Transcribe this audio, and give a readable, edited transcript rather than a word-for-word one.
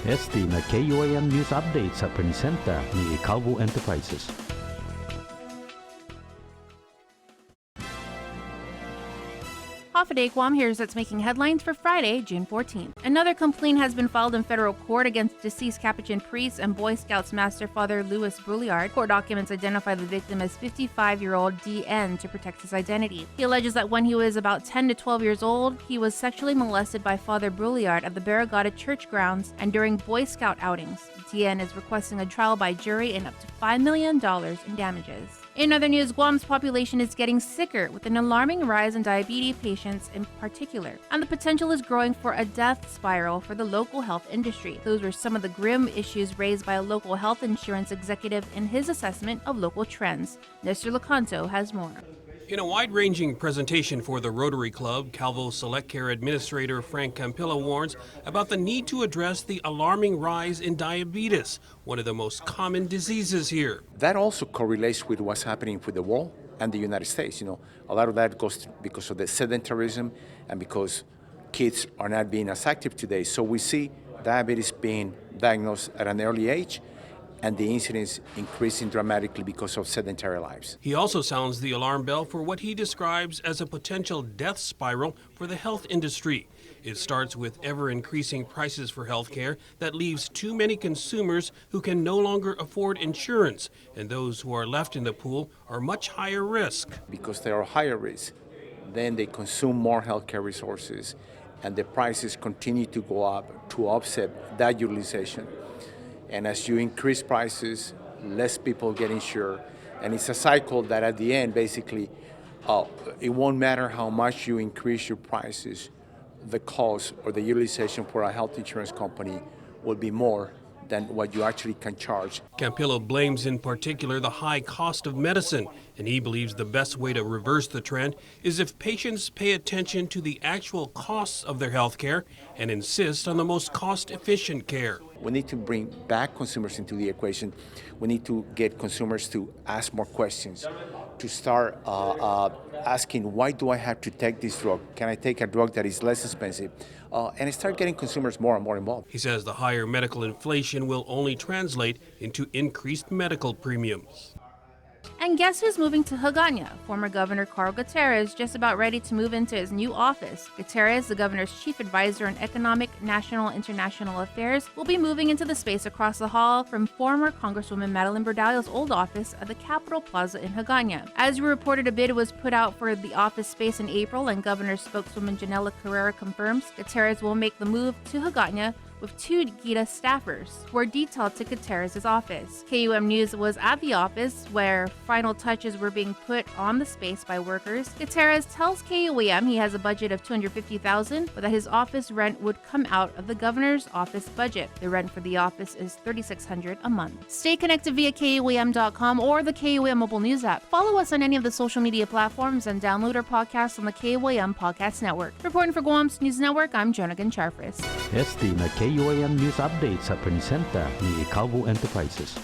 Este na KUAM News Update sa presenta ni CHamoru Enterprises. Day Guam here's what's making headlines for Friday, June 14th. Another complaint has been filed in federal court against deceased Capuchin priest and Boy Scouts Master Father Louis Brouillard. Court documents identify the victim as 55-year-old DN to protect his identity. He alleges that when he was about 10 to 12 years old, he was sexually molested by Father Brouillard at the Barrigada church grounds and during Boy Scout outings. DN is requesting a trial by jury and up to $5 million in damages. In other news, Guam's population is getting sicker, with an alarming rise in diabetes patients in particular, and the potential is growing for a death spiral for the local health industry. Those were some of the grim issues raised by a local health insurance executive in his assessment of local trends. Mr. Lecanto has more. In a wide-ranging presentation for the Rotary Club, Calvo Select Care Administrator Frank Campillo warns about the need to address the alarming rise in diabetes, one of the most common diseases here. That also correlates with what's happening with the world and the United States. A lot of that goes because of the sedentarism and because kids are not being as active today. So we see diabetes being diagnosed at an early age, and the incidence increasing dramatically because of sedentary lives. He also sounds the alarm bell for what he describes as a potential death spiral for the health industry. It starts with ever-increasing prices for healthcare that leaves too many consumers who can no longer afford insurance, and those who are left in the pool are much higher risk. Because they are higher risk, then they consume more healthcare resources, and the prices continue to go up to offset that utilization. And as you increase prices, less people get insured. And it's a cycle that at the end, basically, it won't matter how much you increase your prices, the cost or the utilization for a health insurance company will be more than what you actually can charge. Campillo blames in particular the high cost of medicine, and he believes the best way to reverse the trend is if patients pay attention to the actual costs of their health care and insist on the most cost-efficient care. We need to bring back consumers into the equation. We need to get consumers to ask more questions, to start asking, why do I have to take this drug? Can I take a drug that is less expensive? And start getting consumers more and more involved. He says the higher medical inflation will only translate into increased medical premiums. And guess who's moving to Hagåtña? Former Governor Carl Gutierrez just about ready to move into his new office. Gutierrez, the governor's chief advisor on economic, national, and international affairs, will be moving into the space across the hall from former Congresswoman Madeline Berdalio's old office at the Capitol Plaza in Hagåtña. As we reported, a bid was put out for the office space in April, and Governor spokeswoman Janela Carrera confirms Gutierrez will make the move to Hagåtña with two GITA staffers who are detailed to Gutierrez's office. KUM News was at the office where final touches were being put on the space by workers. Gutierrez tells KUM he has a budget of $250,000, but that his office rent would come out of the governor's office budget. The rent for the office is $3,600 a month. Stay connected via KUAM.com or the KUAM mobile news app. Follow us on any of the social media platforms and download our podcast on the KUAM Podcast Network. Reporting for Guam's News Network, I'm Jonagan Charfris. Este na KUAM News Update sa presenta ni CHamoru Enterprises.